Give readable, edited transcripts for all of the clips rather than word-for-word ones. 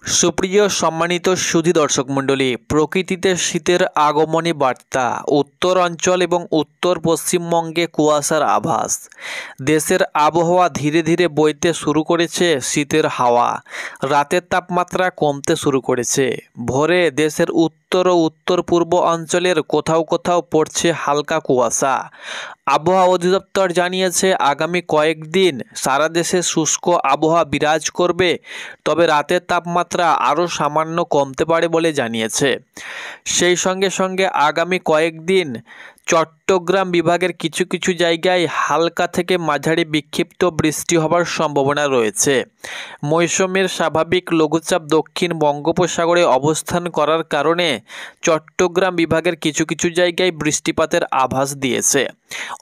সুপ্রিয় সম্মানিত সুধী দর্শক মণ্ডলী, প্রকৃতিতে শীতের আগমনী বার্তা। উত্তর অঞ্চল এবং উত্তর পশ্চিমবঙ্গে কুয়াশার আভাস। দেশের আবহাওয়া ধীরে ধীরে বইতে শুরু করেছে শীতের হাওয়া। রাতের তাপমাত্রা কমতে শুরু করেছে। ভোরে দেশের উত্তর ও উত্তর পূর্ব অঞ্চলের কোথাও কোথাও পড়ছে হালকা কুয়াশা। আবহাওয়া অধিদপ্তর জানিয়েছে আগামী কয়েকদিন সারা দেশে শুষ্ক আবহাওয়া বিরাজ করবে, তবে রাতের তাপমাত্রা আরও সামান্য কমতে পারে বলে জানিয়েছে। সেই সঙ্গে সঙ্গে আগামী কয়েকদিন চট্টগ্রাম বিভাগের কিছু কিছু জায়গায় হালকা থেকে মাঝারি বিক্ষিপ্ত বৃষ্টি হবার সম্ভাবনা রয়েছে। মৌসুমের স্বাভাবিক লঘুচাপ দক্ষিণ বঙ্গোপসাগরে অবস্থান করার কারণে চট্টগ্রাম বিভাগের কিছু কিছু জায়গায় বৃষ্টিপাতের আভাস দিয়েছে।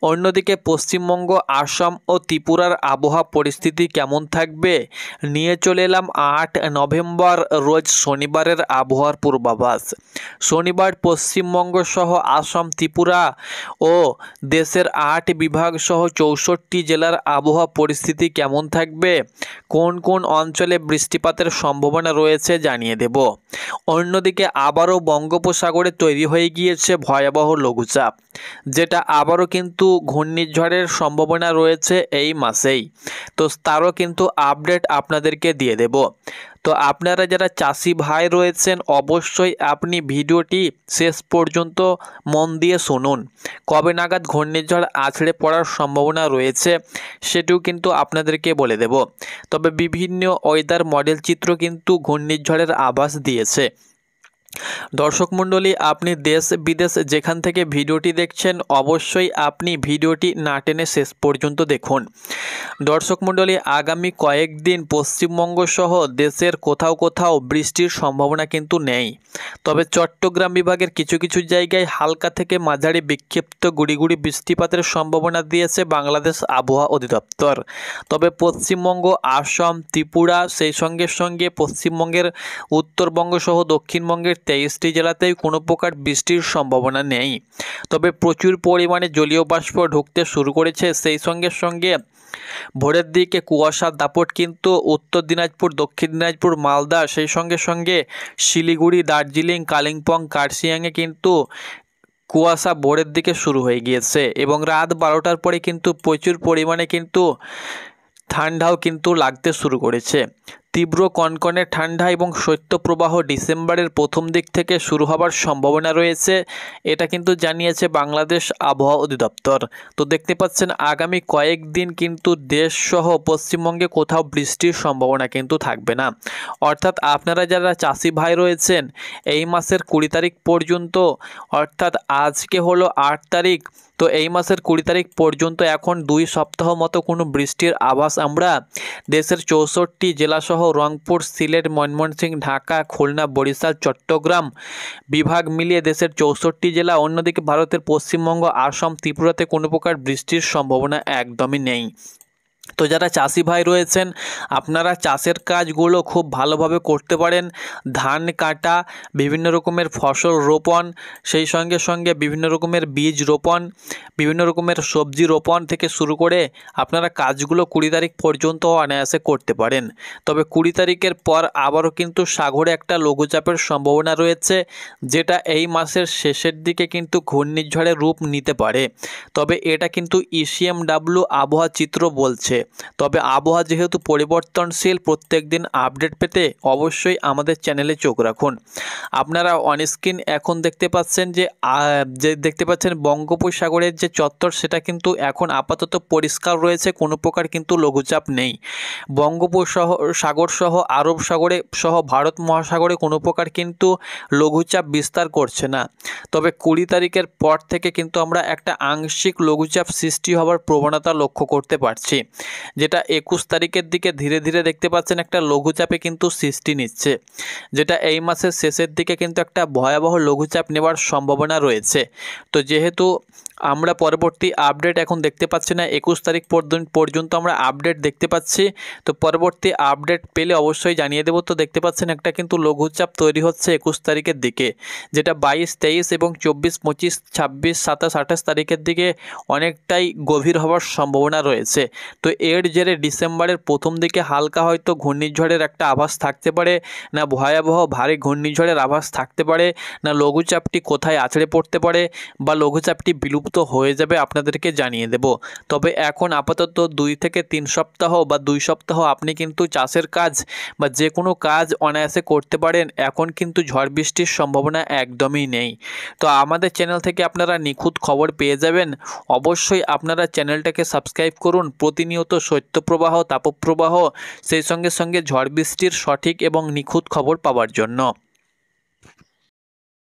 অন্যদিকে পশ্চিমবঙ্গ, আসাম ও ত্রিপুরার আবহাওয়া পরিস্থিতি কেমন থাকবে নিয়ে চলে এলাম 8 নভেম্বর রোজ শনিবারের আবহাওয়ার পূর্বাভাস। শনিবার পশ্চিমবঙ্গ সহ আসাম, ত্রিপুরা ও দেশের 8 বিভাগ সহ 64 জেলার আবহাওয়া পরিস্থিতি কেমন থাকবে, কোন কোন অঞ্চলে বৃষ্টিপাতের সম্ভাবনা রয়েছে জানিয়ে দেব। অন্যদিকে আবারও বঙ্গোপসাগরে তৈরি হয়ে গিয়েছে ভয়াবহ লঘুচাপ, যেটা আবারও কিন্তু ঘূর্ণিঝড়ের সম্ভাবনা রয়েছে এই মাসেই। তো তারও কিন্তু আপডেট আপনাদেরকে দিয়ে দেব। তো আপনারা যারা চাষি ভাই রয়েছেন, অবশ্যই আপনি ভিডিওটি শেষ পর্যন্ত মন দিয়ে শুনুন। কবে নাগাদ ঘূর্ণিঝড় আছড়ে পড়ার সম্ভাবনা রয়েছে সেটিও কিন্তু আপনাদেরকে বলে দেব। তবে বিভিন্ন ওয়েদার মডেল চিত্র কিন্তু ঘূর্ণিঝড়ের আভাস দিয়েছে। দর্শক মণ্ডলী, আপনি দেশ বিদেশ যেখান থেকে ভিডিওটি দেখছেন, অবশ্যই আপনি ভিডিওটি না টেনে শেষ পর্যন্ত দেখুন। দর্শক মণ্ডলী, আগামী কয়েকদিন পশ্চিমবঙ্গ সহ দেশের কোথাও কোথাও বৃষ্টির সম্ভাবনা কিন্তু নেই, তবে চট্টগ্রাম বিভাগের কিছু কিছু জায়গায় হালকা থেকে মাঝারি বিক্ষিপ্ত গুড়ি বৃষ্টিপাতের সম্ভাবনা দিয়েছে বাংলাদেশ আবহাওয়া অধিদপ্তর। তবে পশ্চিমবঙ্গ, আসাম, ত্রিপুরা, সেই সঙ্গে সঙ্গে পশ্চিমবঙ্গের উত্তরবঙ্গ সহ দক্ষিণবঙ্গের 23টি জেলাতেই কোনো প্রকার বৃষ্টির সম্ভাবনা নেই। তবে প্রচুর পরিমাণে জলীয় বাষ্প ঢুকতে শুরু করেছে। সেই সঙ্গে সঙ্গে ভোরের দিকে কুয়াশার দাপট কিন্তু উত্তর দিনাজপুর, দক্ষিণ দিনাজপুর, মালদা, সেই সঙ্গে সঙ্গে শিলিগুড়ি, দার্জিলিং, কালিম্পং, কার্শিয়াংয়ে কিন্তু কুয়াশা ভোরের দিকে শুরু হয়ে গিয়েছে এবং রাত 12টার পরে কিন্তু প্রচুর পরিমাণে কিন্তু ঠান্ডাও কিন্তু লাগতে শুরু করেছে। তীব্র কনকনে ঠান্ডা এবং শৈত্যপ্রবাহ ডিসেম্বরের প্রথম দিক থেকে শুরু হবার সম্ভাবনা রয়েছে, এটা কিন্তু জানিয়েছে বাংলাদেশ আবহাওয়া অধিদপ্তর। তো দেখতে পাচ্ছেন আগামী কয়েকদিন কিন্তু দেশসহ পশ্চিমবঙ্গে কোথাও বৃষ্টির সম্ভাবনা কিন্তু থাকবে না। অর্থাৎ আপনারা যারা চাষি ভাই রয়েছেন, এই মাসের 20 তারিখ পর্যন্ত, অর্থাৎ আজকে হলো 8 তারিখ, তো এই মাসের 20 তারিখ পর্যন্ত এখন 2 সপ্তাহ মতো কোনো বৃষ্টির আভাস আমরা দেশের 64 জেলাসহ রংপুর, সিলেট, ময়মনসিংহ, ঢাকা, খুলনা, বরিশাল, চট্টগ্রাম বিভাগ মিলিয়ে দেশের 64 জেলা, অন্যদিকে ভারতের পশ্চিমবঙ্গ, আসাম, ত্রিপুরাতে কোনো প্রকার বৃষ্টির সম্ভাবনা একদমই নেই। তো যারা চাষি ভাই রয়েছেন, আপনারা চাষের কাজগুলো খুব ভালোভাবে করতে পারেন। ধান কাটা, বিভিন্ন রকমের ফসল রোপণ, সেই সঙ্গে সঙ্গে বিভিন্ন রকমের বীজ রোপণ, বিভিন্ন রকমের সবজি রোপণ থেকে শুরু করে আপনারা কাজগুলো 20 তারিখ পর্যন্ত অনায়াসে করতে পারেন। তবে 20 তারিখের পর আবারও কিন্তু সাগরে একটা লঘুচাপের সম্ভাবনা রয়েছে, যেটা এই মাসের শেষের দিকে কিন্তু ঘূর্ণিঝড়ের রূপ নিতে পারে। তবে এটা কিন্তু ECMW আবহাওয়া চিত্র বলছে। তবে আবহাওয়া যেহেতু পরিবর্তনশীল, প্রত্যেক দিন আপডেট পেতে অবশ্যই আমাদের চ্যানেলে চোখ রাখুন। আপনারা অনস্ক্রিন এখন দেখতে পাচ্ছেন যে দেখতে পাচ্ছেন বঙ্গোপসাগরের যে চত্বর, সেটা কিন্তু এখন আপাতত পরিষ্কার রয়েছে, কোনো প্রকার কিন্তু লঘুচাপ নেই। বঙ্গোপসাগর সহ আরব সাগরে সহ ভারত মহাসাগরে কোনো প্রকার কিন্তু লঘুচাপ বিস্তার করছে না। তবে 20 তারিখের পর থেকে কিন্তু আমরা একটা আংশিক লঘুচাপ সৃষ্টি হওয়ার প্রবণতা লক্ষ্য করতে পারছি, যেটা 21 তারিখের দিকে ধীরে ধীরে দেখতে পাচ্ছেন একটা লঘুচাপে কিন্তু সৃষ্টি নিচ্ছে, যেটা এই মাসের শেষের দিকে কিন্তু একটা ভয়াবহ লঘুচাপ নেওয়ার সম্ভাবনা রয়েছে। তো যেহেতু আমরা পরবর্তী আপডেট এখন দেখতে পাচ্ছি না, 21 তারিখ পর্যন্ত আমরা আপডেট দেখতে পাচ্ছি। তো পরবর্তী আপডেট পেলে অবশ্যই জানিয়ে দেবো। তো দেখতে পাচ্ছেন একটা কিন্তু লঘুচাপ তৈরি হচ্ছে 21 তারিখের দিকে, যেটা 22, 23 এবং 24, 25, 26, 27, 28 তারিখের দিকে অনেকটাই গভীর হওয়ার সম্ভাবনা রয়েছে। তো এর জেরে ডিসেম্বরের প্রথম দিকে হালকা হয়তো ঘূর্ণিঝড়ের একটা আভাস থাকতে পারে, না ভয়াবহ ভারী ঘূর্ণিঝড়ের আভাস থাকতে পারে, না লঘুচাপটি কোথায় আছড়ে পড়তে পারে বা লঘুচাপটি বিলুপ্ত হয়ে যাবে, আপনাদেরকে জানিয়ে দেব। তবে এখন আপাতত 2 থেকে 3 সপ্তাহ বা 2 সপ্তাহ আপনি কিন্তু চাষের কাজ বা যে কোনো কাজ অনায়াসে করতে পারেন। এখন কিন্তু ঝড় বৃষ্টির সম্ভাবনা একদমই নেই। তো আমাদের চ্যানেল থেকে আপনারা নিখুঁত খবর পেয়ে যাবেন। অবশ্যই আপনারা চ্যানেলটাকে সাবস্ক্রাইব করুন প্রতিনিয়ত শৈত্যপ্রবাহ, তাপপ্রবাহ, সেই সঙ্গে সঙ্গে ঝড় বৃষ্টির সঠিক এবং নিখুঁত খবর পাওয়ার জন্য।